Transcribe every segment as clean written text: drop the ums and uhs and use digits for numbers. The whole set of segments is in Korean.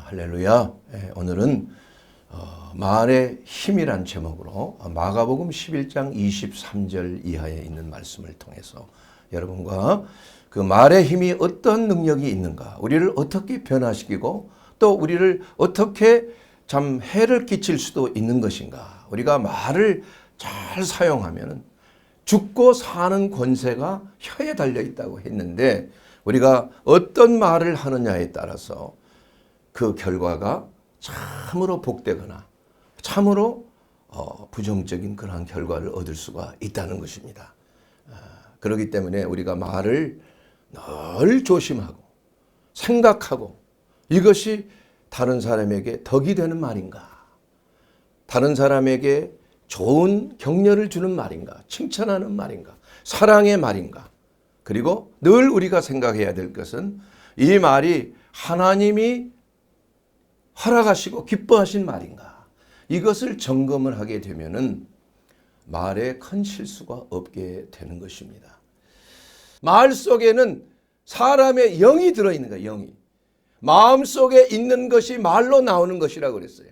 할렐루야. 오늘은 말의 힘이란 제목으로 마가복음 11장 23절 이하에 있는 말씀을 통해서 여러분과 그 말의 힘이 어떤 능력이 있는가, 우리를 어떻게 변화시키고 또 우리를 어떻게 참 해를 끼칠 수도 있는 것인가, 우리가 말을 잘 사용하면 죽고 사는 권세가 혀에 달려 있다고 했는데, 우리가 어떤 말을 하느냐에 따라서 그 결과가 참으로 복되거나 참으로 부정적인 그러한 결과를 얻을 수가 있다는 것입니다. 그렇기 때문에 우리가 말을 늘 조심하고 생각하고, 이것이 다른 사람에게 덕이 되는 말인가, 다른 사람에게 좋은 격려를 주는 말인가, 칭찬하는 말인가, 사랑의 말인가, 그리고 늘 우리가 생각해야 될 것은 이 말이 하나님이 허락하시고 기뻐하신 말인가, 이것을 점검을 하게 되면은 말에 큰 실수가 없게 되는 것입니다. 말 속에는 사람의 영이 들어있는 거예요. 영이. 마음속에 있는 것이 말로 나오는 것이라고 그랬어요.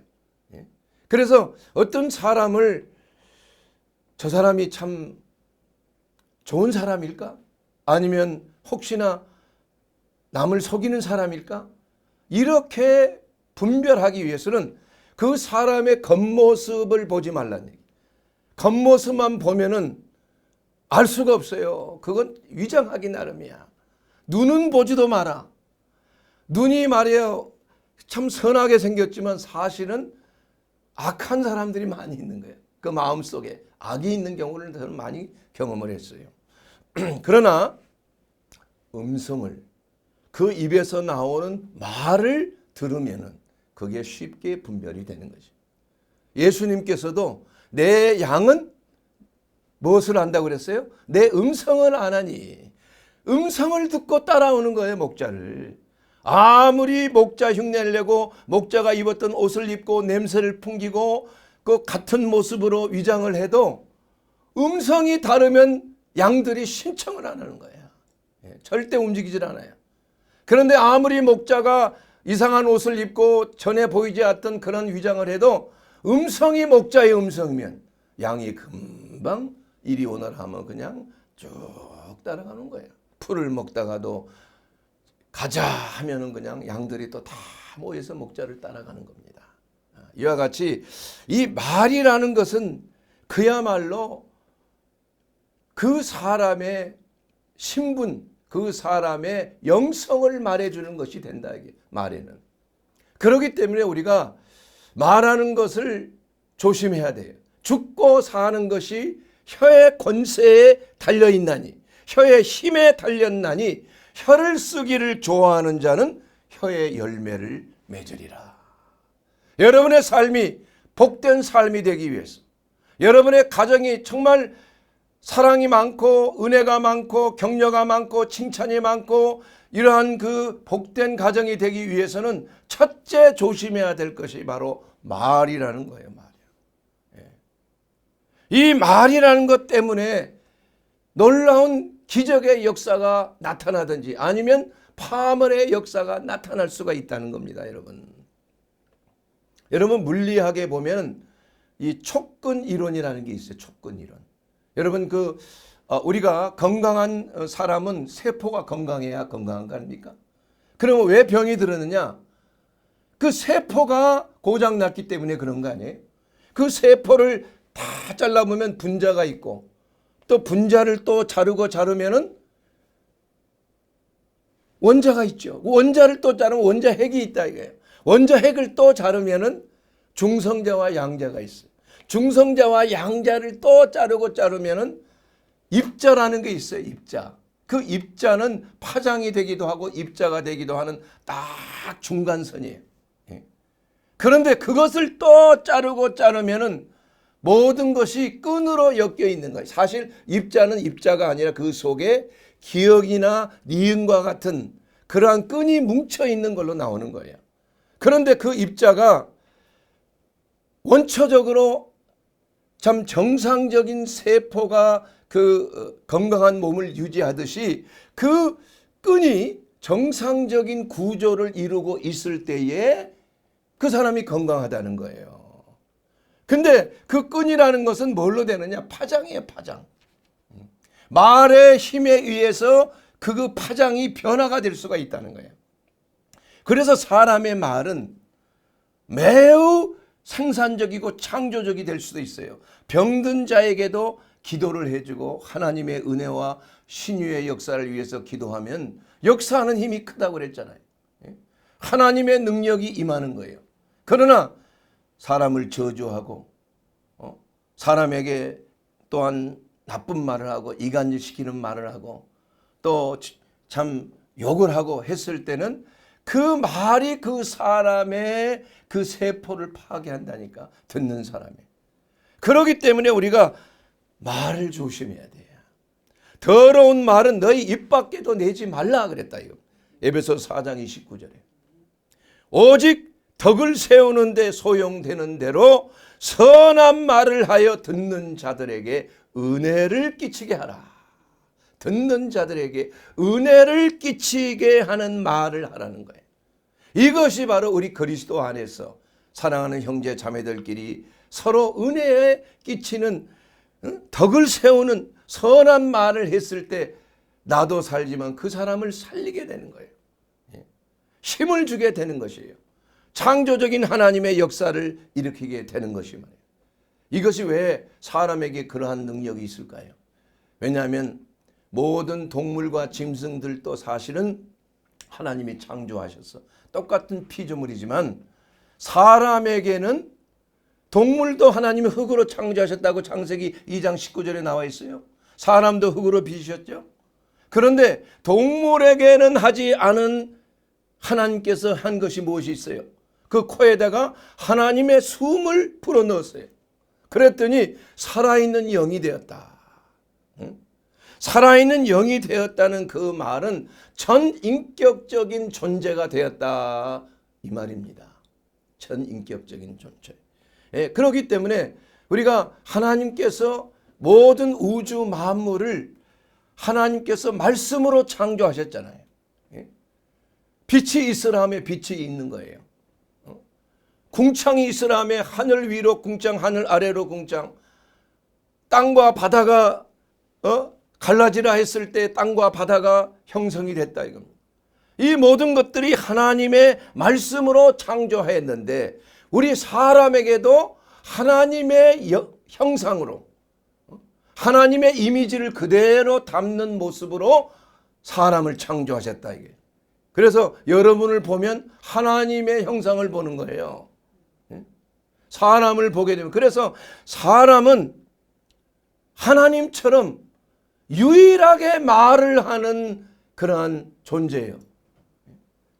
그래서 어떤 사람을 저 사람이 참 좋은 사람일까? 아니면 혹시나 남을 속이는 사람일까? 이렇게 분별하기 위해서는 그 사람의 겉모습을 보지 말라는 얘기. 겉모습만 보면은 알 수가 없어요. 그건 위장하기 나름이야. 눈은 보지도 마라. 눈이 말이에요, 참 선하게 생겼지만 사실은 악한 사람들이 많이 있는 거예요. 그 마음속에 악이 있는 경우를 저는 많이 경험을 했어요. 그러나 음성을, 그 입에서 나오는 말을 들으면은 그게 쉽게 분별이 되는 거죠. 예수님께서도 내 양은 무엇을 안다고 그랬어요? 내 음성을 아나니. 음성을 듣고 따라오는 거예요, 목자를. 아무리 목자 흉내를 내고 목자가 입었던 옷을 입고 냄새를 풍기고 그 같은 모습으로 위장을 해도 음성이 다르면 양들이 신청을 안 하는 거예요. 절대 움직이질 않아요. 그런데 아무리 목자가 이상한 옷을 입고 전에 보이지 않던 그런 위장을 해도 음성이 목자의 음성이면 양이 금방 이리 오너라 하면 그냥 쭉 따라가는 거예요. 풀을 먹다가도 가자 하면은 그냥 양들이 또 다 모여서 목자를 따라가는 겁니다. 이와 같이 이 말이라는 것은 그야말로 그 사람의 신분, 그 사람의 영성을 말해주는 것이 된다, 이게 말에는. 그렇기 때문에 우리가 말하는 것을 조심해야 돼요. 죽고 사는 것이 혀의 권세에 달려있나니, 혀의 힘에 달렸나니, 혀를 쓰기를 좋아하는 자는 혀의 열매를 맺으리라. 여러분의 삶이 복된 삶이 되기 위해서, 여러분의 가정이 정말 사랑이 많고 은혜가 많고 격려가 많고 칭찬이 많고 이러한 그 복된 가정이 되기 위해서는 첫째 조심해야 될 것이 바로 말이라는 거예요. 말이에요. 이 말이라는 것 때문에 놀라운 기적의 역사가 나타나든지 아니면 파멸의 역사가 나타날 수가 있다는 겁니다. 여러분 물리학에 보면 이 촉근 이론이라는 게 있어요. 촉근 이론. 여러분 우리가 건강한 사람은 세포가 건강해야 건강한 거 아닙니까? 그러면 왜 병이 들었느냐? 그 세포가 고장났기 때문에 그런 거 아니에요? 그 세포를 다 잘라보면 분자가 있고, 또 분자를 또 자르면은 원자가 있죠. 원자를 또 자르면 원자핵이 있다 이거예요. 원자핵을 또 자르면은 중성자와 양자가 있어요. 중성자와 양자를 또 자르면은 입자라는 게 있어요. 입자. 그 입자는 파장이 되기도 하고 입자가 되기도 하는 딱 중간선이에요. 그런데 그것을 또 자르면은 모든 것이 끈으로 엮여 있는 거예요. 사실 입자는 입자가 아니라 그 속에 기억이나 니은과 같은 그러한 끈이 뭉쳐 있는 걸로 나오는 거예요. 그런데 그 입자가 원초적으로 참 정상적인 세포가 그 건강한 몸을 유지하듯이 그 끈이 정상적인 구조를 이루고 있을 때에 그 사람이 건강하다는 거예요. 근데 그 끈이라는 것은 뭘로 되느냐? 파장이에요, 파장. 말의 힘에 의해서 그 파장이 변화가 될 수가 있다는 거예요. 그래서 사람의 말은 매우 생산적이고 창조적이 될 수도 있어요. 병든 자에게도 기도를 해주고 하나님의 은혜와 신유의 역사를 위해서 기도하면 역사하는 힘이 크다고 그랬잖아요. 하나님의 능력이 임하는 거예요. 그러나 사람을 저주하고 사람에게 또한 나쁜 말을 하고 이간질시키는 말을 하고 또 참 욕을 하고 했을 때는 그 말이 그 사람의 그 세포를 파괴한다니까, 듣는 사람이. 그렇기 때문에 우리가 말을 조심해야 돼요. 더러운 말은 너희 입 밖에도 내지 말라 그랬다 이거. 에베소 4장 29절에. 오직 덕을 세우는 데 소용되는 대로 선한 말을 하여 듣는 자들에게 은혜를 끼치게 하라. 듣는 자들에게 은혜를 끼치게 하는 말을 하라는 거예요. 이것이 바로 우리 그리스도 안에서 사랑하는 형제 자매들끼리 서로 은혜에 끼치는 덕을 세우는 선한 말을 했을 때 나도 살지만 그 사람을 살리게 되는 거예요. 힘을 주게 되는 것이에요. 창조적인 하나님의 역사를 일으키게 되는 것이 말이에요. 이것이 왜 사람에게 그러한 능력이 있을까요? 왜냐하면 모든 동물과 짐승들도 사실은 하나님이 창조하셔서 똑같은 피조물이지만 사람에게는 동물도 하나님이 흙으로 창조하셨다고 창세기 2장 19절에 나와 있어요. 사람도 흙으로 빚으셨죠. 그런데 동물에게는 하지 않은 하나님께서 한 것이 무엇이 있어요? 그 코에다가 하나님의 숨을 불어넣었어요. 그랬더니 살아있는 영이 되었다. 살아있는 영이 되었다는 그 말은 전인격적인 존재가 되었다 이 말입니다. 전인격적인 존재. 그렇기 때문에 우리가 하나님께서 모든 우주 만물을 하나님께서 말씀으로 창조하셨잖아요. 빛이 있으라 하며 빛이 있는 거예요. 궁창이 있으라 하며 하늘 위로 궁창, 하늘 아래로 궁창, 땅과 바다가 갈라지라 했을 때 땅과 바다가 형성이 됐다 이겁니다. 이 모든 것들이 하나님의 말씀으로 창조했는데 우리 사람에게도 하나님의 형상으로 하나님의 이미지를 그대로 담는 모습으로 사람을 창조하셨다 이게. 그래서 여러분을 보면 하나님의 형상을 보는 거예요. 사람을 보게 되면. 그래서 사람은 하나님처럼 유일하게 말을 하는 그러한 존재예요.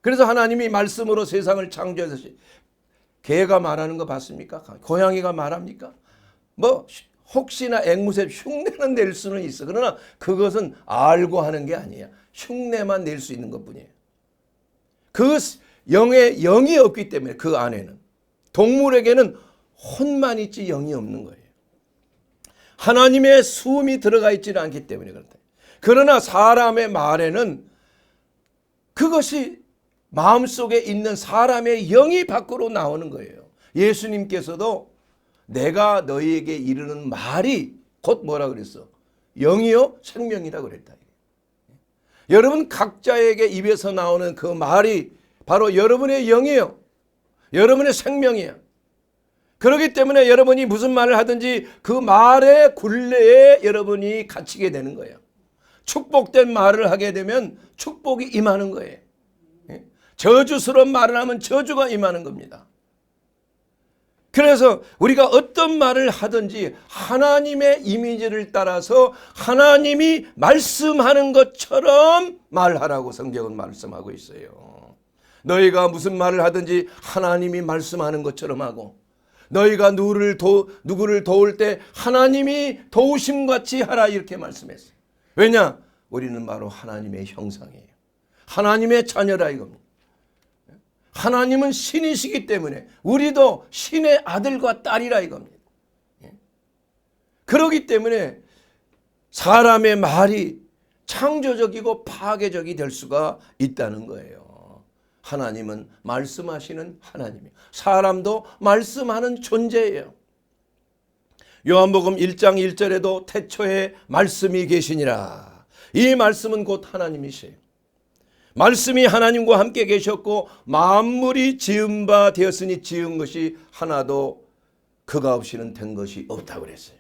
그래서 하나님이 말씀으로 세상을 창조해서 개가 말하는 거 봤습니까? 고양이가 말합니까? 뭐 혹시나 앵무새 흉내는 낼 수는 있어. 그러나 그것은 알고 하는 게 아니야. 흉내만 낼 수 있는 것뿐이에요. 그 영의 영이 없기 때문에 그 안에는 동물에게는 혼만 있지 영이 없는 거예요. 하나님의 숨이 들어가 있지는 않기 때문에 그렇다. 그러나 사람의 말에는 그것이 마음속에 있는 사람의 영이 밖으로 나오는 거예요. 예수님께서도 내가 너희에게 이르는 말이 곧 뭐라 그랬어? 영이요 생명이라 그랬다. 여러분 각자에게 입에서 나오는 그 말이 바로 여러분의 영이에요. 여러분의 생명이에요. 그렇기 때문에 여러분이 무슨 말을 하든지 그 말의 굴레에 여러분이 갇히게 되는 거예요. 축복된 말을 하게 되면 축복이 임하는 거예요. 저주스러운 말을 하면 저주가 임하는 겁니다. 그래서 우리가 어떤 말을 하든지 하나님의 이미지를 따라서 하나님이 말씀하는 것처럼 말하라고 성경은 말씀하고 있어요. 너희가 무슨 말을 하든지 하나님이 말씀하는 것처럼 하고 너희가 누구를 도울 때 하나님이 도우심같이 하라 이렇게 말씀했어요. 왜냐? 우리는 바로 하나님의 형상이에요. 하나님의 자녀라 이겁니다. 하나님은 신이시기 때문에 우리도 신의 아들과 딸이라 이겁니다. 그렇기 때문에 사람의 말이 창조적이고 파괴적이 될 수가 있다는 거예요. 하나님은 말씀하시는 하나님이에요. 사람도 말씀하는 존재예요. 요한복음 1장 1절에도 태초에 말씀이 계시니라. 이 말씀은 곧 하나님이세요. 말씀이 하나님과 함께 계셨고 만물이 지은 바 되었으니 지은 것이 하나도 그가 없이는 된 것이 없다고 그랬어요.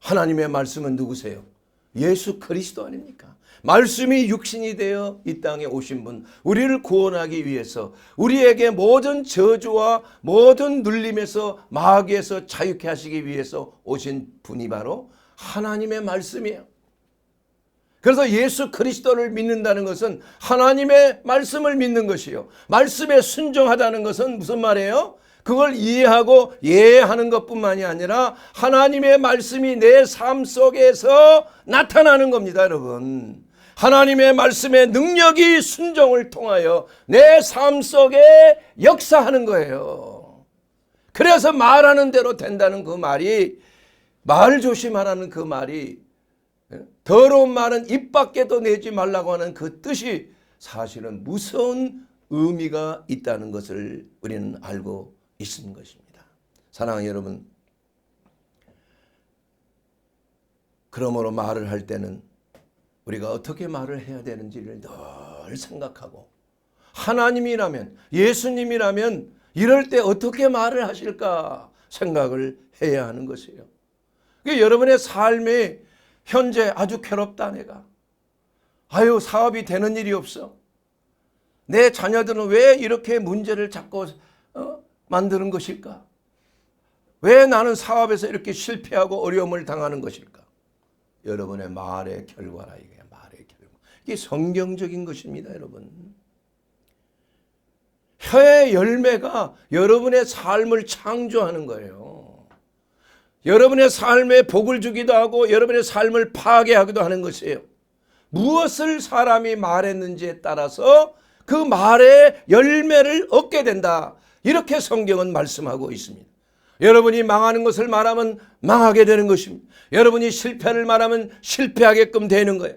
하나님의 말씀은 누구세요? 예수 그리스도 아닙니까? 말씀이 육신이 되어 이 땅에 오신 분, 우리를 구원하기 위해서 우리에게 모든 저주와 모든 눌림에서 마귀에서 자유케 하시기 위해서 오신 분이 바로 하나님의 말씀이에요. 그래서 예수 그리스도를 믿는다는 것은 하나님의 말씀을 믿는 것이요. 말씀에 순종하다는 것은 무슨 말이에요? 그걸 이해하고 예하는 것뿐만이 아니라 하나님의 말씀이 내 삶 속에서 나타나는 겁니다, 여러분. 하나님의 말씀의 능력이 순종을 통하여 내 삶 속에 역사하는 거예요. 그래서 말하는 대로 된다는 그 말이, 말 조심하라는 그 말이, 더러운 말은 입 밖에도 내지 말라고 하는 그 뜻이 사실은 무서운 의미가 있다는 것을 우리는 알고 있는 것입니다. 사랑하는 여러분, 그러므로 말을 할 때는 우리가 어떻게 말을 해야 되는지를 늘 생각하고, 하나님이라면, 예수님이라면 이럴 때 어떻게 말을 하실까 생각을 해야 하는 것이에요. 여러분의 삶이 현재 아주 괴롭다, 내가. 아유, 사업이 되는 일이 없어. 내 자녀들은 왜 이렇게 문제를 자꾸 만드는 것일까? 왜 나는 사업에서 이렇게 실패하고 어려움을 당하는 것일까? 여러분의 말의 결과라, 이게 말의 결과. 이게 성경적인 것입니다, 여러분. 혀의 열매가 여러분의 삶을 창조하는 거예요. 여러분의 삶에 복을 주기도 하고 여러분의 삶을 파괴하기도 하는 것이에요. 무엇을 사람이 말했는지에 따라서 그 말의 열매를 얻게 된다. 이렇게 성경은 말씀하고 있습니다. 여러분이 망하는 것을 말하면 망하게 되는 것입니다. 여러분이 실패를 말하면 실패하게끔 되는 거예요.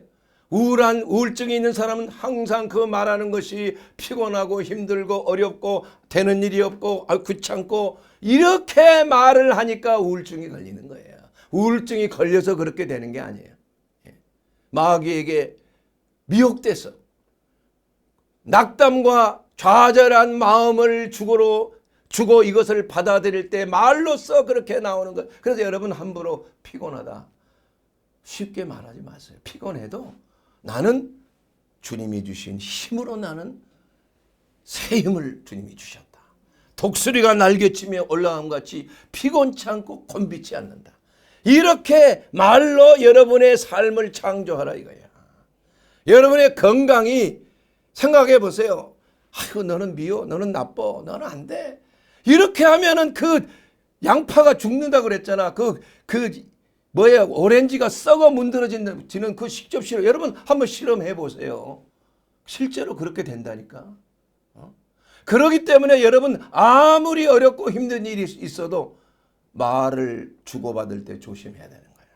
우울증이 있는 사람은 항상 그 말하는 것이 피곤하고 힘들고 어렵고 되는 일이 없고 귀찮고 이렇게 말을 하니까 우울증이 걸리는 거예요. 우울증이 걸려서 그렇게 되는 게 아니에요. 마귀에게 미혹돼서 낙담과 좌절한 마음을 주고 이것을 받아들일 때 말로써 그렇게 나오는 거예요. 그래서 여러분 함부로 피곤하다 쉽게 말하지 마세요. 피곤해도 나는 주님이 주신 힘으로 나는 새 힘을 주님이 주셨다. 독수리가 날개치며 올라감 같이 피곤치 않고 곤비지 않는다. 이렇게 말로 여러분의 삶을 창조하라 이거야. 여러분의 건강이, 생각해 보세요. 아이고, 너는 미워, 너는 나빠, 너는 안 돼. 이렇게 하면은 그 양파가 죽는다 그랬잖아. 오렌지가 썩어 문드러지는 그 식접시로 여러분 한번 실험해 보세요. 실제로 그렇게 된다니까. 그렇기 때문에 여러분 아무리 어렵고 힘든 일이 있어도 말을 주고받을 때 조심해야 되는 거예요.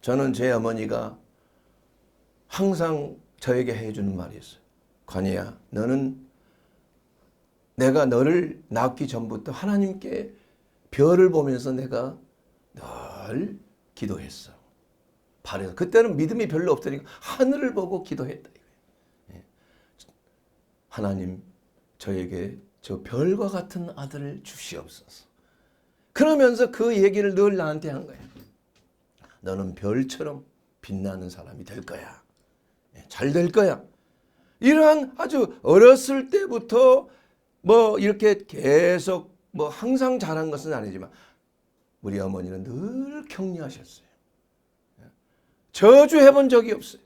저는 제 어머니가 항상 저에게 해주는 말이 있어요. 관이야, 너는 내가 너를 낳기 전부터 하나님께 별을 보면서 내가 늘 기도했어. 바래서 그때는 믿음이 별로 없으니까 하늘을 보고 기도했다. 하나님, 저에게 저 별과 같은 아들을 주시옵소서. 그러면서 그 얘기를 늘 나한테 한 거예요. 너는 별처럼 빛나는 사람이 될 거야. 잘 될 거야. 이러한 아주 어렸을 때부터 이렇게 계속 항상 잘한 것은 아니지만 우리 어머니는 늘 격려하셨어요. 저주해 본 적이 없어요.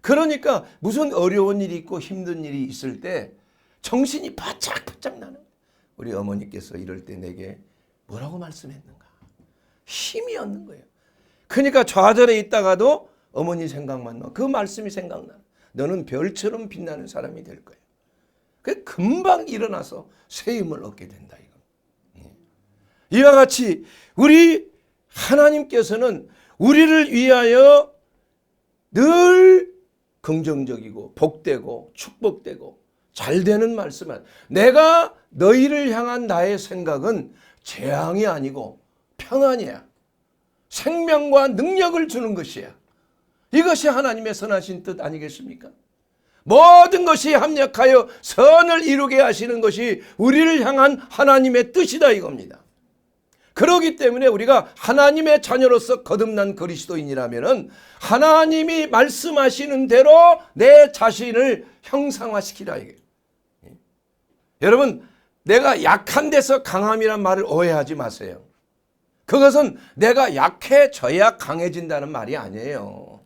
그러니까 무슨 어려운 일이 있고 힘든 일이 있을 때 정신이 바짝바짝 나는 거예요. 우리 어머니께서 이럴 때 내게 뭐라고 말씀했는가? 힘이 얻는 거예요. 그러니까 좌절해 있다가도 어머니 생각만 나. 그 말씀이 생각나. 너는 별처럼 빛나는 사람이 될 거야. 그 금방 일어나서 새 힘을 얻게 된다. 이거. 이와 같이 우리 하나님께서는 우리를 위하여 늘 긍정적이고 복되고 축복되고 잘되는 말씀은, 내가 너희를 향한 나의 생각은 재앙이 아니고 평안이야. 생명과 능력을 주는 것이야. 이것이 하나님의 선하신 뜻 아니겠습니까? 모든 것이 합력하여 선을 이루게 하시는 것이 우리를 향한 하나님의 뜻이다 이겁니다. 그렇기 때문에 우리가 하나님의 자녀로서 거듭난 그리스도인이라면 하나님이 말씀하시는 대로 내 자신을 형상화시키라 이게. 여러분, 내가 약한 데서 강함이란 말을 오해하지 마세요. 그것은 내가 약해져야 강해진다는 말이 아니에요.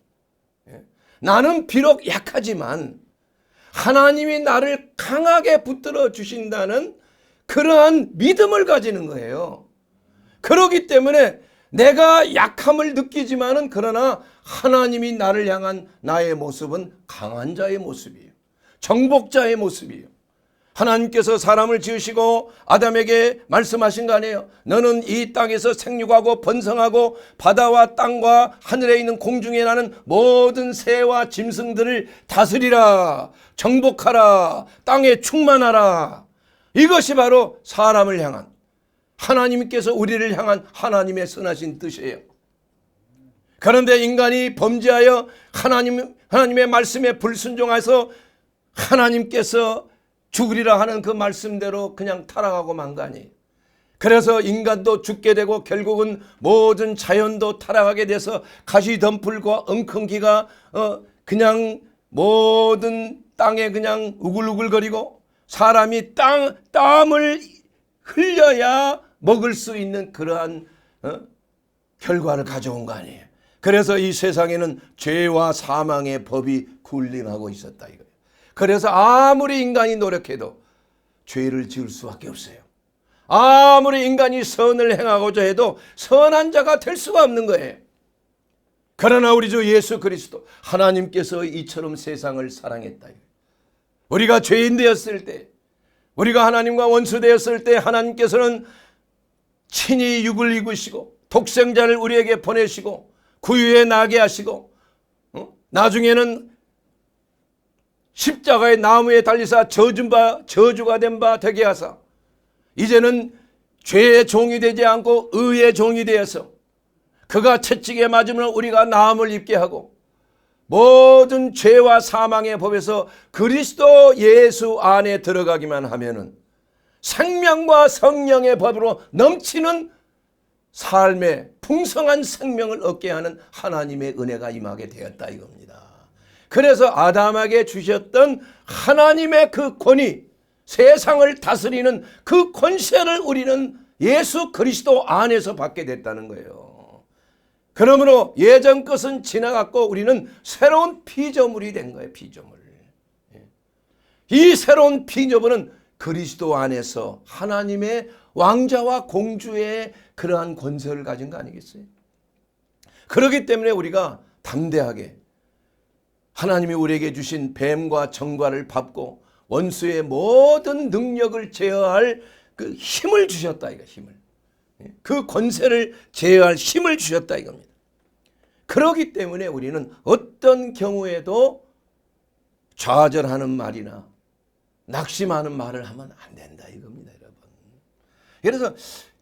나는 비록 약하지만 하나님이 나를 강하게 붙들어 주신다는 그러한 믿음을 가지는 거예요. 그렇기 때문에 내가 약함을 느끼지만은 그러나 하나님이 나를 향한 나의 모습은 강한 자의 모습이에요. 정복자의 모습이에요. 하나님께서 사람을 지으시고 아담에게 말씀하신 거 아니에요. 너는 이 땅에서 생육하고 번성하고 바다와 땅과 하늘에 있는 공중에 나는 모든 새와 짐승들을 다스리라. 정복하라. 땅에 충만하라. 이것이 바로 사람을 향한, 하나님께서 우리를 향한 하나님의 선하신 뜻이에요. 그런데 인간이 범죄하여 하나님의 말씀에 불순종해서 하나님께서 죽으리라 하는 그 말씀대로 그냥 타락하고 만 거 아니에요. 그래서 인간도 죽게 되고 결국은 모든 자연도 타락하게 돼서 가시덤불과 엉겅기가 그냥 모든 땅에 그냥 우글우글거리고 사람이 땀을 흘려야 먹을 수 있는 그러한 결과를 가져온 거 아니에요. 그래서 이 세상에는 죄와 사망의 법이 군림하고 있었다 이거예요. 그래서 아무리 인간이 노력해도 죄를 지을 수밖에 없어요. 아무리 인간이 선을 행하고자 해도 선한 자가 될 수가 없는 거예요. 그러나 우리 주 예수 그리스도 하나님께서 이처럼 세상을 사랑했다. 우리가 죄인 되었을 때, 우리가 하나님과 원수 되었을 때 하나님께서는 친히 육을 입으시고 독생자를 우리에게 보내시고 구유에 나게 하시고 나중에는 십자가의 나무에 달리사 저주가 된 바 되게 하사 이제는 죄의 종이 되지 않고 의의 종이 되어서 그가 채찍에 맞으면 우리가 나음을 입게 하고 모든 죄와 사망의 법에서 그리스도 예수 안에 들어가기만 하면은 생명과 성령의 법으로 넘치는 삶의 풍성한 생명을 얻게 하는 하나님의 은혜가 임하게 되었다 이겁니다. 그래서 아담에게 주셨던 하나님의 그 권위, 세상을 다스리는 그 권세를 우리는 예수 그리스도 안에서 받게 됐다는 거예요. 그러므로 예전 것은 지나갔고 우리는 새로운 피조물이 된 거예요. 피조물. 이 새로운 피조물은 그리스도 안에서 하나님의 왕자와 공주의 그러한 권세를 가진 거 아니겠어요? 그렇기 때문에 우리가 담대하게 하나님이 우리에게 주신 뱀과 정과를 밟고 원수의 모든 능력을 제어할 그 힘을 주셨다 이거, 힘을. 그 권세를 제어할 힘을 주셨다 이겁니다. 그렇기 때문에 우리는 어떤 경우에도 좌절하는 말이나 낙심하는 말을 하면 안 된다 이겁니다, 여러분. 그래서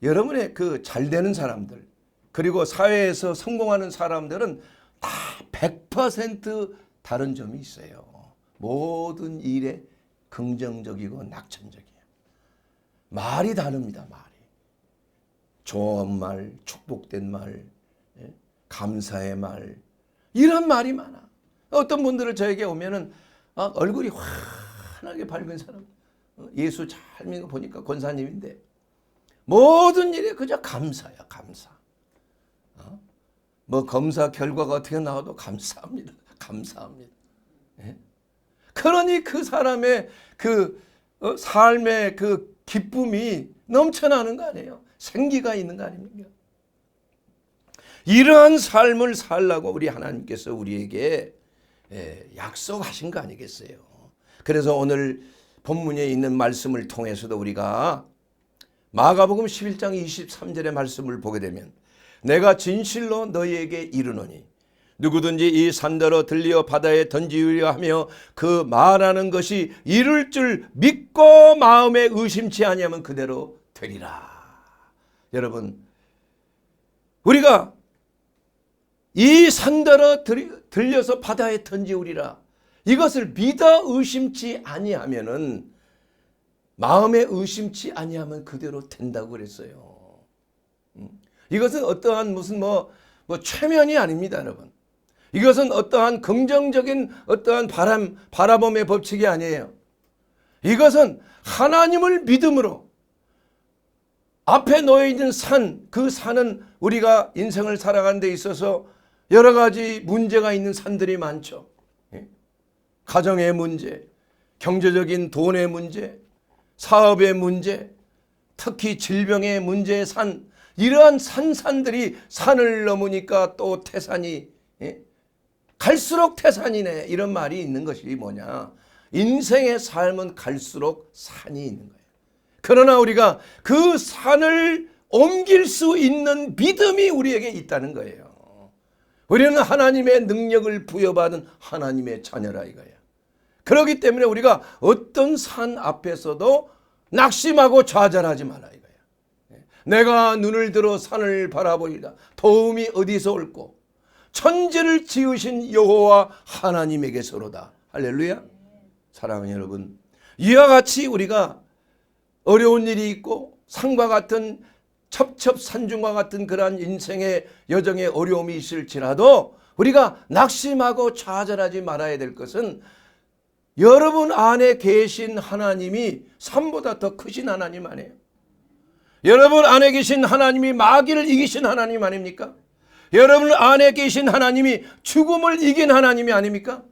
여러분의 그 잘되는 사람들 그리고 사회에서 성공하는 사람들은 다 100% 다른 점이 있어요. 모든 일에 긍정적이고 낙천적이에요. 말이 다릅니다. 말이. 좋은 말, 축복된 말, 감사의 말, 이런 말이 많아. 어떤 분들을 저에게 오면은 얼굴이 환하게 밝은 사람, 예수 잘 믿는 거 보니까 권사님인데 모든 일에 그저 감사야, 감사. 뭐 검사 결과가 어떻게 나와도 감사합니다. 감사합니다. 그러니 그 사람의 그 삶의 그 기쁨이 넘쳐나는 거 아니에요. 생기가 있는 거 아닙니까? 이러한 삶을 살라고 우리 하나님께서 우리에게 약속하신 거 아니겠어요? 그래서 오늘 본문에 있는 말씀을 통해서도 우리가 마가복음 11장 23절의 말씀을 보게 되면 내가 진실로 너희에게 이르노니 누구든지 이 산더러 들리어 바다에 던지우려 하며 그 말하는 것이 이룰 줄 믿고 마음에 의심치 아니하면 그대로 되리라. 여러분, 우리가 이 산더러 들려서 바다에 던지우리라, 이것을 믿어 의심치 아니하면은, 마음에 의심치 아니하면 그대로 된다고 그랬어요. 이것은 어떠한 무슨 최면이 아닙니다, 여러분. 이것은 어떠한 긍정적인 어떠한 바라봄의 법칙이 아니에요. 이것은 하나님을 믿음으로 앞에 놓여 있는 산, 그 산은 우리가 인생을 살아가는 데 있어서 여러 가지 문제가 있는 산들이 많죠. 가정의 문제, 경제적인 돈의 문제, 사업의 문제, 특히 질병의 문제의 산, 이러한 산들이 산을 넘으니까 또 태산이, 갈수록 태산이네, 이런 말이 있는 것이 뭐냐, 인생의 삶은 갈수록 산이 있는 거예요. 그러나 우리가 그 산을 옮길 수 있는 믿음이 우리에게 있다는 거예요. 우리는 하나님의 능력을 부여받은 하나님의 자녀라 이거예요. 그렇기 때문에 우리가 어떤 산 앞에서도 낙심하고 좌절하지 마라 이거예요. 내가 눈을 들어 산을 바라보리라. 도움이 어디서 올꼬? 천지를 지으신 여호와 하나님에게서로다. 할렐루야. 사랑하는 여러분, 이와 같이 우리가 어려운 일이 있고 산과 같은 첩첩산중과 같은 그러한 인생의 여정의 어려움이 있을지라도 우리가 낙심하고 좌절하지 말아야 될 것은, 여러분 안에 계신 하나님이 산보다 더 크신 하나님 아니에요? 여러분 안에 계신 하나님이 마귀를 이기신 하나님 아닙니까? 여러분 안에 계신 하나님이 죽음을 이긴 하나님이 아닙니까?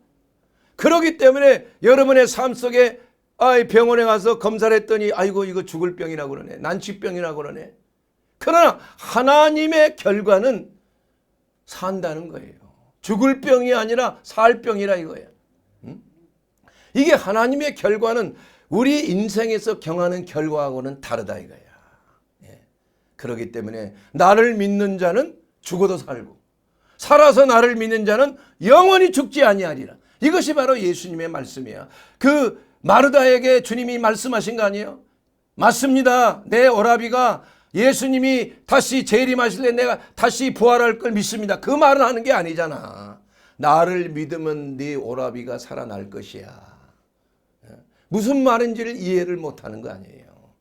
그렇기 때문에 여러분의 삶 속에 병원에 가서 검사를 했더니 아이고 이거 죽을 병이라고 그러네, 난치병이라고 그러네. 그러나 하나님의 결과는 산다는 거예요. 죽을 병이 아니라 살 병이라 이거예요. 이게 하나님의 결과는 우리 인생에서 경하는 결과하고는 다르다 이거야. 그렇기 때문에 나를 믿는 자는 죽어도 살고 살아서 나를 믿는 자는 영원히 죽지 아니하리라. 이것이 바로 예수님의 말씀이야. 그 마르다에게 주님이 말씀하신 거 아니에요? 맞습니다. 내 오라비가 예수님이 다시 재림하실 때 내가 다시 부활할 걸 믿습니다. 그 말을 하는 게 아니잖아. 나를 믿으면 네 오라비가 살아날 것이야. 무슨 말인지를 이해를 못하는 거 아니에요.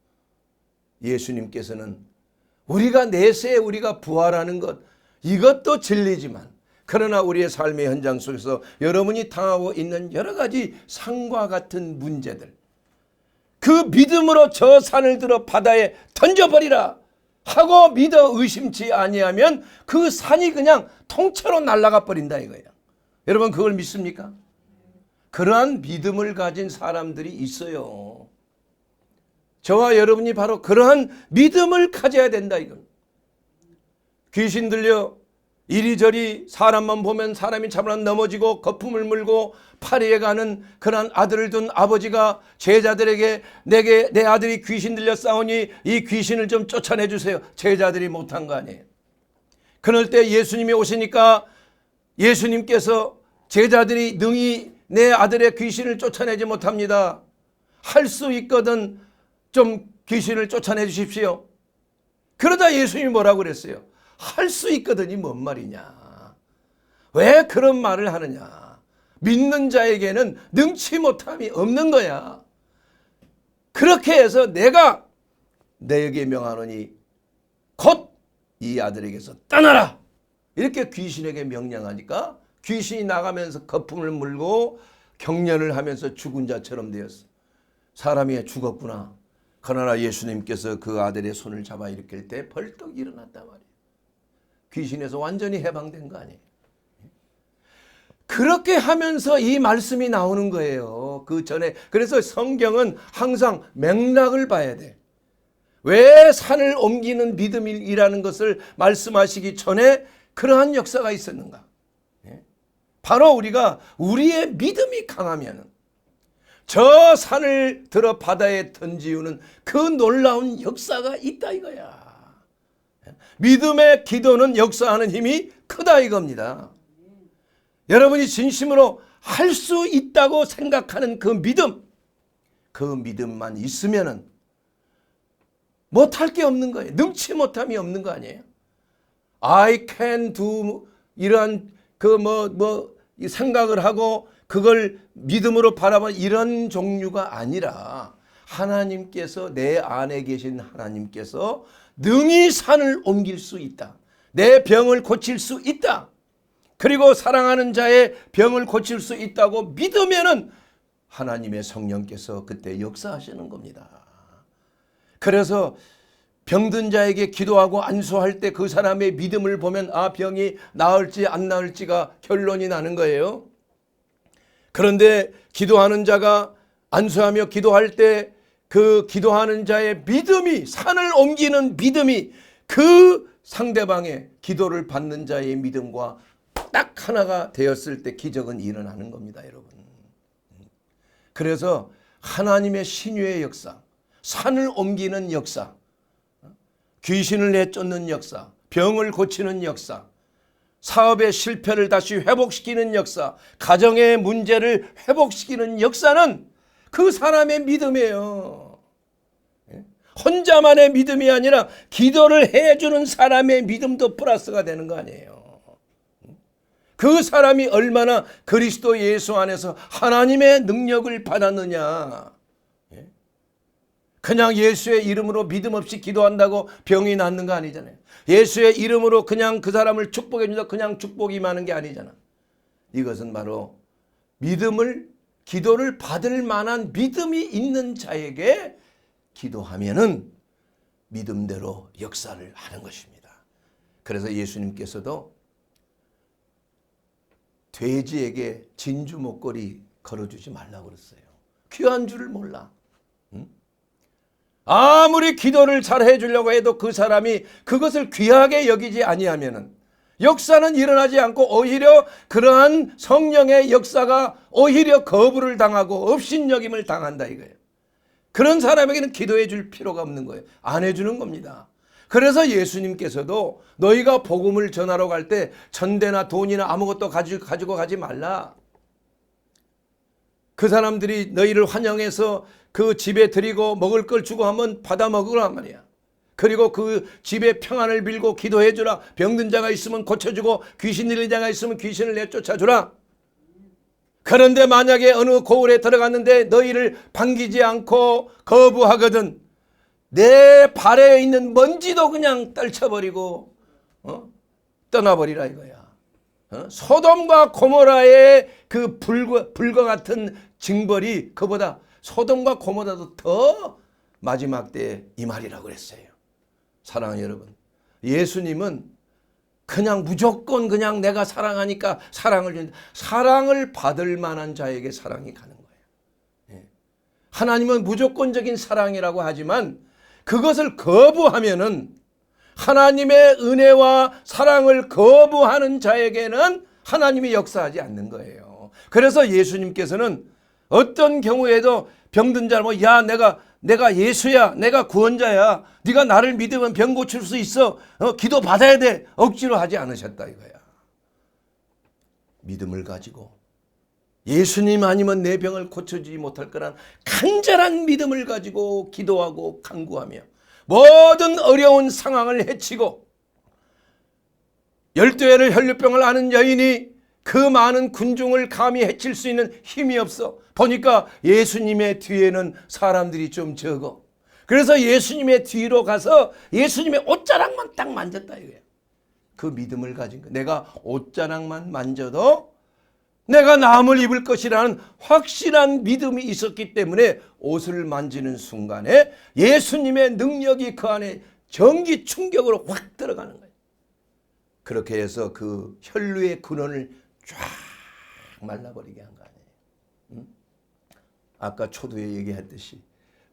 예수님께서는 우리가 내세에 우리가 부활하는 것, 이것도 진리지만, 그러나 우리의 삶의 현장 속에서 여러분이 당하고 있는 여러 가지 산과 같은 문제들, 그 믿음으로 저 산을 들어 바다에 던져버리라 하고 믿어 의심치 아니하면 그 산이 그냥 통째로 날아가 버린다 이거예요. 여러분 그걸 믿습니까? 그러한 믿음을 가진 사람들이 있어요. 저와 여러분이 바로 그러한 믿음을 가져야 된다 이건. 귀신 들려 이리저리 사람만 보면 사람이 차분한 넘어지고 거품을 물고 파리에 가는 그런 아들을 둔 아버지가 제자들에게 내 아들이 귀신 들려 싸우니 이 귀신을 좀 쫓아내 주세요. 제자들이 못한 거 아니에요. 그럴 때 예수님이 오시니까 예수님께서 제자들이 능히 내 아들의 귀신을 쫓아내지 못합니다. 할 수 있거든 좀 귀신을 쫓아내 주십시오. 그러다 예수님이 뭐라고 그랬어요? 할 수 있거든이 뭔 말이냐? 왜 그런 말을 하느냐? 믿는 자에게는 능치 못함이 없는 거야. 그렇게 해서 내가 너에게 명하노니 곧 이 아들에게서 떠나라. 이렇게 귀신에게 명령하니까 귀신이 나가면서 거품을 물고 경련을 하면서 죽은 자처럼 되었어. 사람이 죽었구나. 그러나 예수님께서 그 아들의 손을 잡아 일으킬 때 벌떡 일어났단 말이에요. 귀신에서 완전히 해방된 거 아니에요. 그렇게 하면서 이 말씀이 나오는 거예요. 그 전에. 그래서 성경은 항상 맥락을 봐야 돼. 왜 산을 옮기는 믿음이라는 것을 말씀하시기 전에 그러한 역사가 있었는가? 바로 우리가 우리의 믿음이 강하면 저 산을 들어 바다에 던지우는 그 놀라운 역사가 있다 이거야. 믿음의 기도는 역사하는 힘이 크다 이겁니다. 여러분이 진심으로 할 수 있다고 생각하는 그 믿음만 있으면은 못할 게 없는 거예요. 능치 못함이 없는 거 아니에요. I can do 이러한 이 생각을 하고 그걸 믿음으로 바라보는 이런 종류가 아니라 하나님께서 내 안에 계신 하나님께서 능히 산을 옮길 수 있다. 내 병을 고칠 수 있다. 그리고 사랑하는 자의 병을 고칠 수 있다고 믿으면은 하나님의 성령께서 그때 역사하시는 겁니다. 그래서 병든 자에게 기도하고 안수할 때 그 사람의 믿음을 보면 병이 나을지 안 나을지가 결론이 나는 거예요. 그런데 기도하는 자가 안수하며 기도할 때 그 기도하는 자의 믿음이 산을 옮기는 믿음이 그 상대방의 기도를 받는 자의 믿음과 딱 하나가 되었을 때 기적은 일어나는 겁니다, 여러분. 그래서 하나님의 신유의 역사, 산을 옮기는 역사, 귀신을 내쫓는 역사, 병을 고치는 역사, 사업의 실패를 다시 회복시키는 역사, 가정의 문제를 회복시키는 역사는 그 사람의 믿음이에요. 혼자만의 믿음이 아니라 기도를 해주는 사람의 믿음도 플러스가 되는 거 아니에요. 그 사람이 얼마나 그리스도 예수 안에서 하나님의 능력을 받았느냐. 그냥 예수의 이름으로 믿음 없이 기도한다고 병이 낫는 거 아니잖아요. 예수의 이름으로 그냥 그 사람을 축복해 준다 그냥 축복이 많은 게 아니잖아. 이것은 바로 기도를 받을 만한 믿음이 있는 자에게 기도하면은 믿음대로 역사를 하는 것입니다. 그래서 예수님께서도 돼지에게 진주 목걸이 걸어주지 말라고 그랬어요. 귀한 줄을 몰라. 아무리 기도를 잘 해주려고 해도 그 사람이 그것을 귀하게 여기지 아니하면은 역사는 일어나지 않고 오히려 그러한 성령의 역사가 오히려 거부를 당하고 업신여김을 당한다 이거예요. 그런 사람에게는 기도해 줄 필요가 없는 거예요. 안 해주는 겁니다. 그래서 예수님께서도 너희가 복음을 전하러 갈 때 전대나 돈이나 아무것도 가지고 가지 말라. 그 사람들이 너희를 환영해서 그 집에 드리고 먹을 걸 주고 하면 받아 먹으란 말이야. 그리고 그 집에 평안을 빌고 기도해 주라. 병든 자가 있으면 고쳐주고 귀신 들린 자가 있으면 귀신을 내쫓아 주라. 그런데 만약에 어느 고을에 들어갔는데 너희를 반기지 않고 거부하거든 내 발에 있는 먼지도 그냥 떨쳐버리고 떠나버리라 이거야. 소돔과 고모라의 그 불과 같은 징벌이 그보다 소돔과 고모라도 더 마지막 때에 이 말이라고 그랬어요. 사랑하는 여러분, 예수님은 그냥 무조건 그냥 내가 사랑하니까 사랑을 받을 만한 자에게 사랑이 가는 거예요. 하나님은 무조건적인 사랑이라고 하지만 그것을 거부하면은 하나님의 은혜와 사랑을 거부하는 자에게는 하나님이 역사하지 않는 거예요. 그래서 예수님께서는 어떤 경우에도 병든 자를 야 내가 예수야, 내가 구원자야, 네가 나를 믿으면 병 고칠 수 있어, 기도 받아야 돼, 억지로 하지 않으셨다 이거야. 믿음을 가지고 예수님 아니면 내 병을 고쳐주지 못할 거란 간절한 믿음을 가지고 기도하고 간구하며 모든 어려운 상황을 헤치고 12회를 혈류병을 앓은 여인이 그 많은 군중을 감히 해칠 수 있는 힘이 없어. 보니까 예수님의 뒤에는 사람들이 좀 적어. 그래서 예수님의 뒤로 가서 예수님의 옷자락만 딱 만졌다 이거야. 그 믿음을 가진 거. 내가 옷자락만 만져도 내가 나음을 입을 것이라는 확실한 믿음이 있었기 때문에 옷을 만지는 순간에 예수님의 능력이 그 안에 전기 충격으로 확 들어가는 거예요. 그렇게 해서 그 혈류의 근원을 쫙 말라버리게 한 거 아니에요. 아까 초두에 얘기했듯이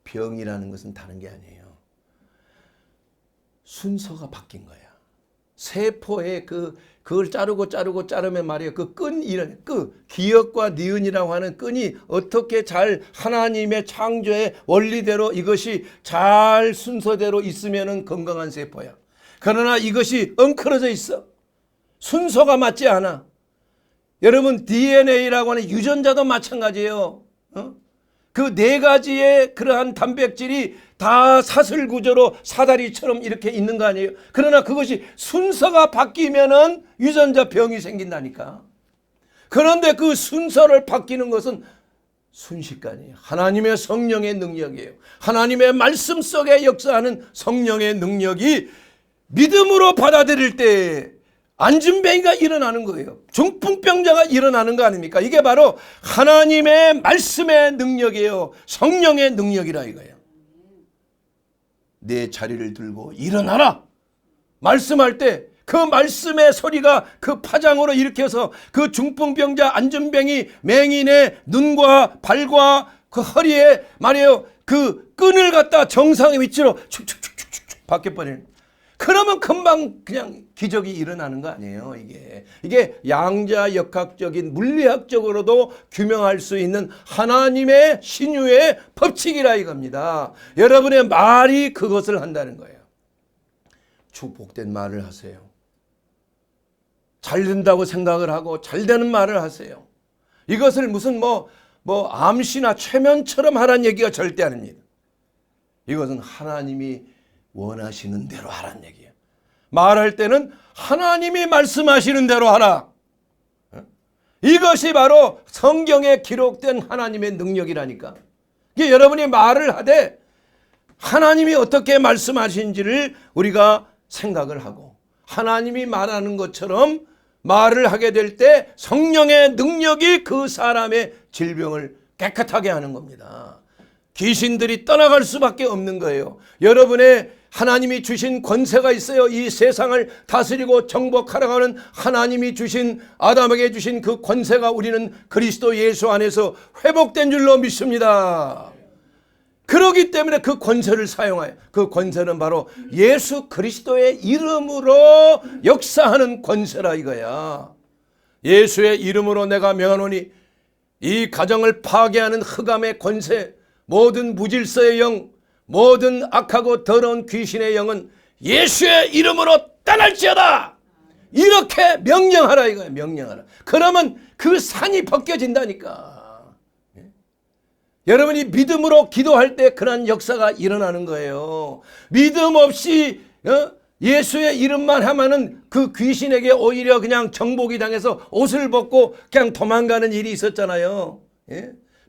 병이라는 것은 다른 게 아니에요. 순서가 바뀐 거야. 세포에 그걸 자르면 말이에요. 그 기역과 니은이라고 하는 끈이 어떻게 잘 하나님의 창조의 원리대로 이것이 잘 순서대로 있으면은 건강한 세포야. 그러나 이것이 엉클어져 있어. 순서가 맞지 않아. 여러분 DNA라고 하는 유전자도 마찬가지예요. 그 네 가지의 그러한 단백질이 다 사슬 구조로 사다리처럼 이렇게 있는 거 아니에요. 그러나 그것이 순서가 바뀌면은 유전자 병이 생긴다니까. 그런데 그 순서를 바뀌는 것은 순식간이에요. 하나님의 성령의 능력이에요. 하나님의 말씀 속에 역사하는 성령의 능력이 믿음으로 받아들일 때 안진뱅이가 일어나는 거예요. 중풍병자가 일어나는 거 아닙니까? 이게 바로 하나님의 말씀의 능력이에요. 성령의 능력이라 이거예요. 내 자리를 들고 일어나라 말씀할 때 그 말씀의 소리가 그 파장으로 일으켜서 그 중풍병자 안진뱅이 맹인의 눈과 발과 그 허리에 말이에요. 그 끈을 갖다 정상의 위치로 축축축축축 바뀌어버리는. 그러면 금방 그냥 기적이 일어나는 거 아니에요. 이게 양자역학적인 물리학적으로도 규명할 수 있는 하나님의 신유의 법칙이라 이겁니다. 여러분의 말이 그것을 한다는 거예요. 축복된 말을 하세요. 잘 된다고 생각을 하고 잘 되는 말을 하세요. 이것을 무슨 암시나 최면처럼 하라는 얘기가 절대 아닙니다. 이것은 하나님이 원하시는 대로 하라는 얘기예요. 말할 때는 하나님이 말씀하시는 대로 하라. 이것이 바로 성경에 기록된 하나님의 능력이라니까. 이게 여러분이 말을 하되 하나님이 어떻게 말씀하신지를 우리가 생각을 하고 하나님이 말하는 것처럼 말을 하게 될 때 성령의 능력이 그 사람의 질병을 깨끗하게 하는 겁니다. 귀신들이 떠나갈 수밖에 없는 거예요. 여러분의 하나님이 주신 권세가 있어요. 이 세상을 다스리고 정복하라고 하는 하나님이 주신 아담에게 주신 그 권세가 우리는 그리스도 예수 안에서 회복된 줄로 믿습니다. 그렇기 때문에 그 권세를 사용해요. 그 권세는 바로 예수 그리스도의 이름으로 역사하는 권세라 이거야. 예수의 이름으로 내가 명하노니 이 가정을 파괴하는 흑암의 권세, 모든 무질서의 영, 모든 악하고 더러운 귀신의 영은 예수의 이름으로 떠날지어다. 이렇게 명령하라 이거야. 명령하라. 그러면 그 산이 벗겨진다니까. 여러분이 믿음으로 기도할 때 그런 역사가 일어나는 거예요. 믿음 없이 예수의 이름만 하면은 그 귀신에게 오히려 그냥 정복이 당해서 옷을 벗고 그냥 도망가는 일이 있었잖아요.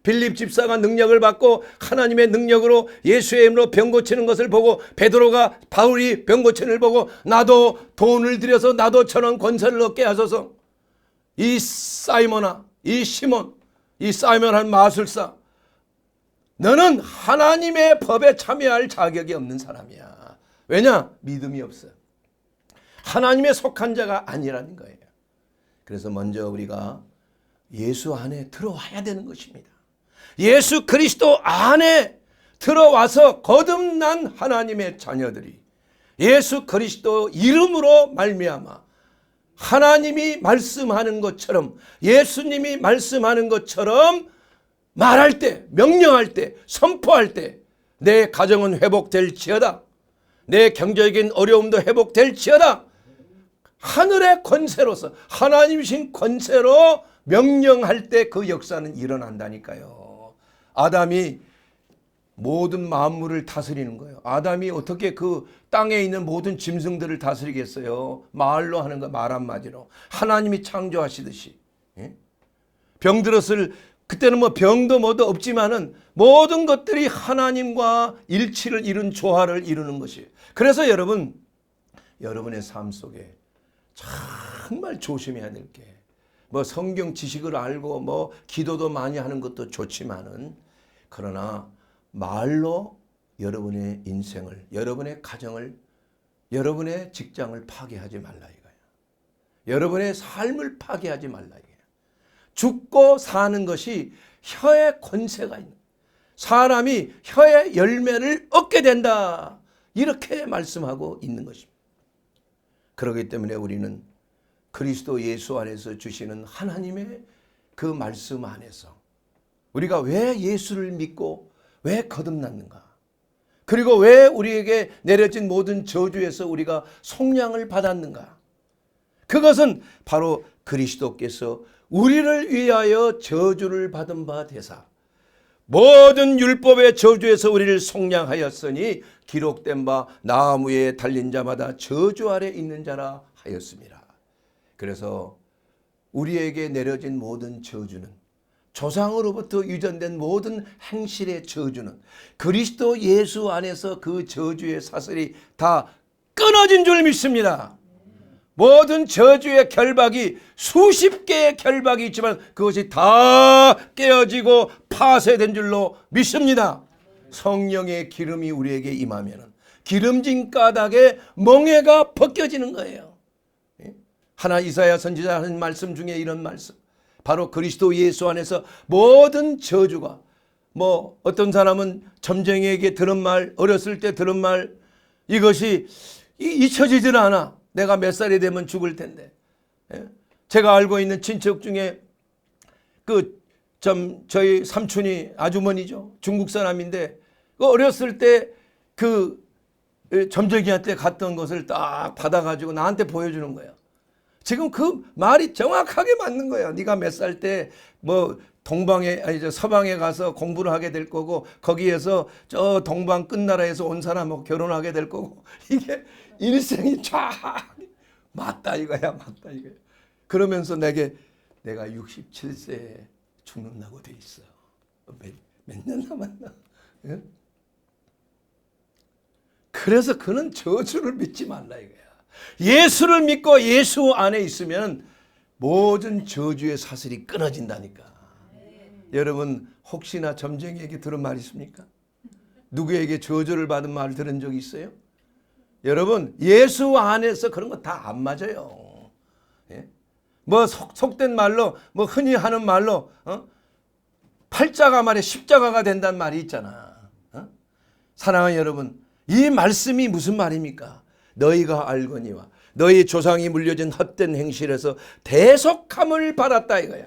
빌립 집사가 능력을 받고 하나님의 능력으로 예수의 이름으로 병 고치는 것을 보고 베드로가 바울이 병 고치는 걸 보고 나도 돈을 들여서 나도 저런 권세를 얻게 하소서. 이 사이몬아, 이 시몬, 이 사이몬한 마술사, 너는 하나님의 법에 참여할 자격이 없는 사람이야. 왜냐? 믿음이 없어. 하나님의 속한 자가 아니라는 거예요. 그래서 먼저 우리가 예수 안에 들어와야 되는 것입니다. 예수 그리스도 안에 들어와서 거듭난 하나님의 자녀들이 예수 그리스도 이름으로 말미암아 하나님이 말씀하는 것처럼 예수님이 말씀하는 것처럼 말할 때, 명령할 때, 선포할 때 내 가정은 회복될지어다. 내 경제적인 어려움도 회복될지어다. 하늘의 권세로서 하나님이신 권세로 명령할 때 그 역사는 일어난다니까요. 아담이 모든 만물을 다스리는 거예요. 아담이 어떻게 그 땅에 있는 모든 짐승들을 다스리겠어요? 말로 하는 거, 말 한마디로. 하나님이 창조하시듯이. 병들었을 그때는 병도 뭐도 없지만은 모든 것들이 하나님과 일치를 이룬 조화를 이루는 것이에요. 그래서 여러분의 삶 속에 정말 조심해야 될 게 성경 지식을 알고 기도도 많이 하는 것도 좋지만은 그러나 말로 여러분의 인생을, 여러분의 가정을, 여러분의 직장을 파괴하지 말라 이거예요. 여러분의 삶을 파괴하지 말라 이거예요. 죽고 사는 것이 혀의 권세가 있는, 사람이 혀의 열매를 얻게 된다. 이렇게 말씀하고 있는 것입니다. 그렇기 때문에 우리는 그리스도 예수 안에서 주시는 하나님의 그 말씀 안에서 우리가 왜 예수를 믿고 왜 거듭났는가? 그리고 왜 우리에게 내려진 모든 저주에서 우리가 속량을 받았는가? 그것은 바로 그리스도께서 우리를 위하여 저주를 받은 바 되사 모든 율법의 저주에서 우리를 속량하였으니 기록된 바 나무에 달린 자마다 저주 아래 있는 자라 하였습니다. 그래서 우리에게 내려진 모든 저주는, 조상으로부터 유전된 모든 행실의 저주는 그리스도 예수 안에서 그 저주의 사슬이 다 끊어진 줄 믿습니다. 모든 저주의 결박이, 수십 개의 결박이 있지만 그것이 다 깨어지고 파쇄된 줄로 믿습니다. 성령의 기름이 우리에게 임하면 기름진 까닭에 멍에가 벗겨지는 거예요. 하나 이사야 선지자 하는 말씀 중에 이런 말씀, 바로 그리스도 예수 안에서 모든 저주가, 어떤 사람은 점쟁이에게 들은 말, 어렸을 때 들은 말, 이것이 잊혀지질 않아. 내가 몇 살이 되면 죽을 텐데. 제가 알고 있는 친척 중에 저희 삼촌이 아주머니죠. 중국 사람인데 어렸을 때 점쟁이한테 갔던 것을 딱 받아가지고 나한테 보여주는 거예요. 지금 그 말이 정확하게 맞는 거예요. 네가 몇 살 때 서방에 가서 공부를 하게 될 거고, 거기에서 저 동방 끝나라에서 온 사람하고 결혼하게 될 거고, 이게 일생이 쫙 맞다 이거야. 그러면서 내가 67세에 죽는다고 돼 있어. 몇 년 남았나? 예? 그래서 그는 저주를 믿지 말라 이거야. 예수를 믿고 예수 안에 있으면 모든 저주의 사슬이 끊어진다니까. 여러분 혹시나 점쟁이에게 들은 말 있습니까? 누구에게 저주를 받은 말 들은 적 있어요? 여러분 예수 안에서 그런 거 다 안 맞아요. 예? 속된 말로, 흔히 하는 말로, 팔자가 말에 십자가가 된다는 말이 있잖아. 사랑하는 여러분, 이 말씀이 무슨 말입니까? 너희가 알거니와 너희 조상이 물려준 헛된 행실에서 대속함을 받았다 이거야.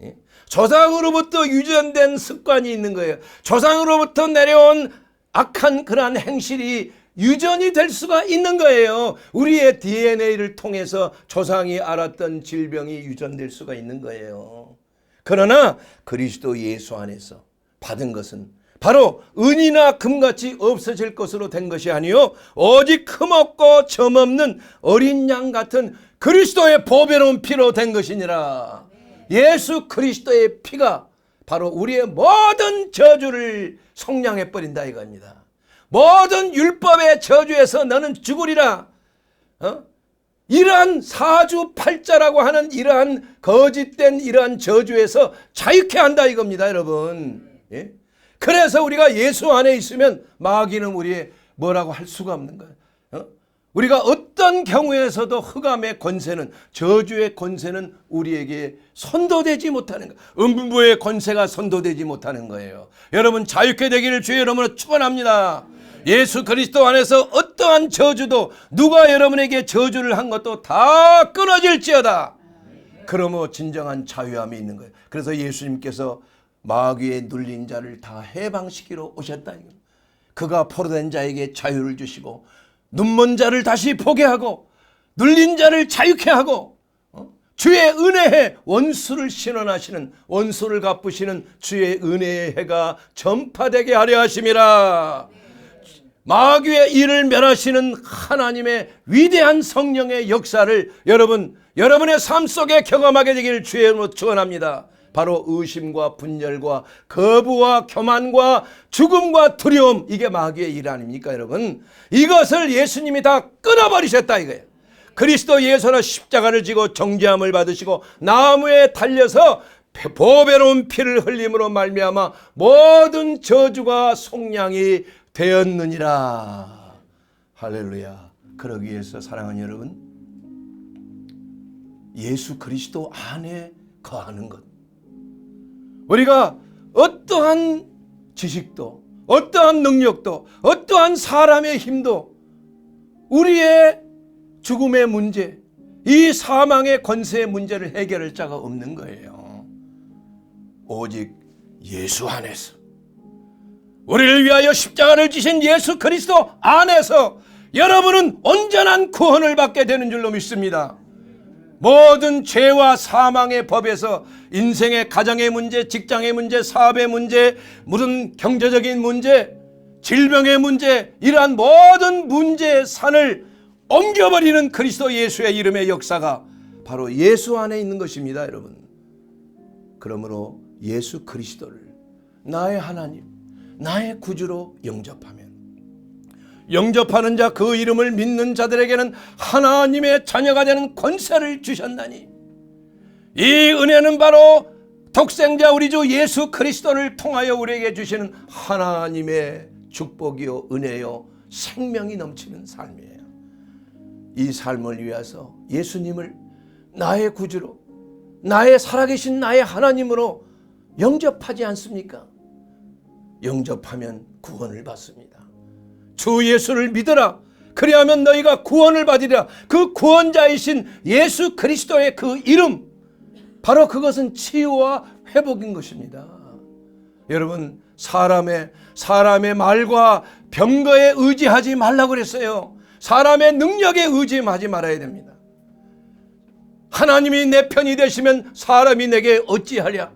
예? 조상으로부터 유전된 습관이 있는 거예요. 조상으로부터 내려온 악한 그러한 행실이 유전이 될 수가 있는 거예요. 우리의 DNA를 통해서 조상이 앓았던 질병이 유전될 수가 있는 거예요. 그러나 그리스도 예수 안에서 받은 것은 바로 은이나 금같이 없어질 것으로 된 것이 아니요 오직 흠없고 점없는 어린 양 같은 그리스도의 보배로운 피로 된 것이니라. 예수 그리스도의 피가 바로 우리의 모든 저주를 속량해 버린다 이겁니다. 모든 율법의 저주에서 너는 죽으리라. 이러한 사주팔자라고 하는 이러한 거짓된 이러한 저주에서 자유케 한다 이겁니다, 여러분. 예? 그래서 우리가 예수 안에 있으면 마귀는 우리의 뭐라고 할 수가 없는 거예요. 우리가 어떤 경우에서도 흑암의 권세는, 저주의 권세는 우리에게 선도되지 못하는 거예요. 음부의 권세가 선도되지 못하는 거예요. 여러분 자유케 되기를 주의 이름으로 축원합니다. 예수 그리스도 안에서 어떠한 저주도, 누가 여러분에게 저주를 한 것도 다 끊어질지어다. 그러므로 진정한 자유함이 있는 거예요. 그래서 예수님께서 마귀의 눌린 자를 다 해방시키러 오셨다. 그가 포로된 자에게 자유를 주시고 눈먼 자를 다시 보게 하고 눌린 자를 자유케 하고 주의 은혜에 원수를 신원하시는, 원수를 갚으시는 주의 은혜의 해가 전파되게 하려 하심이라. 마귀의 일을 멸하시는 하나님의 위대한 성령의 역사를 여러분의 삶 속에 경험하게 되기를 주의 이름으로 축원합니다. 바로 의심과 분열과 거부와 교만과 죽음과 두려움, 이게 마귀의 일 아닙니까 여러분? 이것을 예수님이 다 끊어버리셨다 이거예요. 그리스도 예수는 십자가를 지고 정죄함을 받으시고 나무에 달려서 보배로운 피를 흘림으로 말미암아 모든 저주가 속량이 되었느니라. 할렐루야. 그러기 위해서 사랑하는 여러분, 예수 그리스도 안에 거하는 것, 우리가 어떠한 지식도, 어떠한 능력도, 어떠한 사람의 힘도 우리의 죽음의 문제, 이 사망의 권세의 문제를 해결할 자가 없는 거예요. 오직 예수 안에서, 우리를 위하여 십자가를 지신 예수 그리스도 안에서 여러분은 온전한 구원을 받게 되는 줄로 믿습니다. 모든 죄와 사망의 법에서 인생의 가정의 문제, 직장의 문제, 사업의 문제, 무슨 경제적인 문제, 질병의 문제, 이러한 모든 문제의 산을 옮겨버리는 그리스도 예수의 이름의 역사가 바로 예수 안에 있는 것입니다, 여러분. 그러므로 예수 그리스도를 나의 하나님, 나의 구주로 영접하는 자, 그 이름을 믿는 자들에게는 하나님의 자녀가 되는 권세를 주셨나니, 이 은혜는 바로 독생자 우리 주 예수 그리스도를 통하여 우리에게 주시는 하나님의 축복이요 은혜요 생명이 넘치는 삶이에요. 이 삶을 위해서 예수님을 나의 구주로, 나의 살아계신 나의 하나님으로 영접하지 않습니까? 영접하면 구원을 받습니다. 주 예수를 믿어라. 그리하면 너희가 구원을 받으리라. 그 구원자이신 예수 그리스도의 그 이름, 바로 그것은 치유와 회복인 것입니다. 여러분, 사람의 말과 병거에 의지하지 말라고 그랬어요. 사람의 능력에 의지하지 말아야 됩니다. 하나님이 내 편이 되시면 사람이 내게 어찌하랴.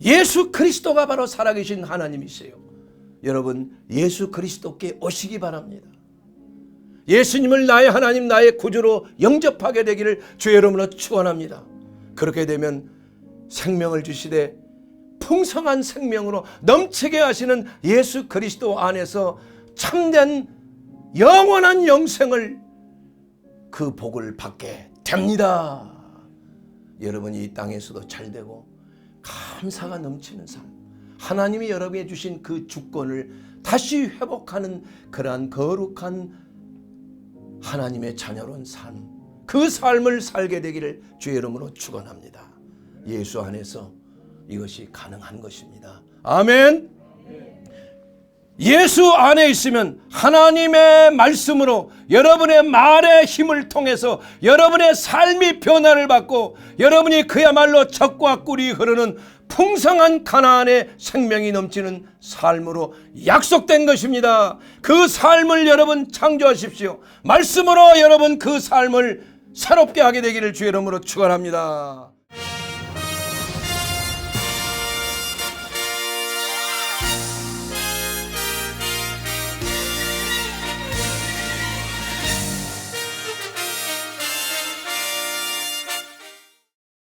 예수 그리스도가 바로 살아계신 하나님이세요. 여러분, 예수 그리스도께 오시기 바랍니다. 예수님을 나의 하나님, 나의 구주로 영접하게 되기를 주의 이름으로 축원합니다. 그렇게 되면 생명을 주시되 풍성한 생명으로 넘치게 하시는 예수 그리스도 안에서 참된 영원한 영생을, 그 복을 받게 됩니다. 여러분이 이 땅에서도 잘되고 감사가 넘치는 삶, 하나님이 여러분에게 주신 그 주권을 다시 회복하는 그러한 거룩한 하나님의 자녀로운 삶, 그 삶을 살게 되기를 주의 이름으로 축원합니다. 예수 안에서 이것이 가능한 것입니다. 아멘. 예수 안에 있으면 하나님의 말씀으로 여러분의 말의 힘을 통해서 여러분의 삶이 변화를 받고 여러분이 그야말로 젖과 꿀이 흐르는 풍성한 가나안의 생명이 넘치는 삶으로 약속된 것입니다. 그 삶을 여러분 창조하십시오. 말씀으로 여러분 그 삶을 새롭게 하게 되기를 주의 이름으로 축원합니다.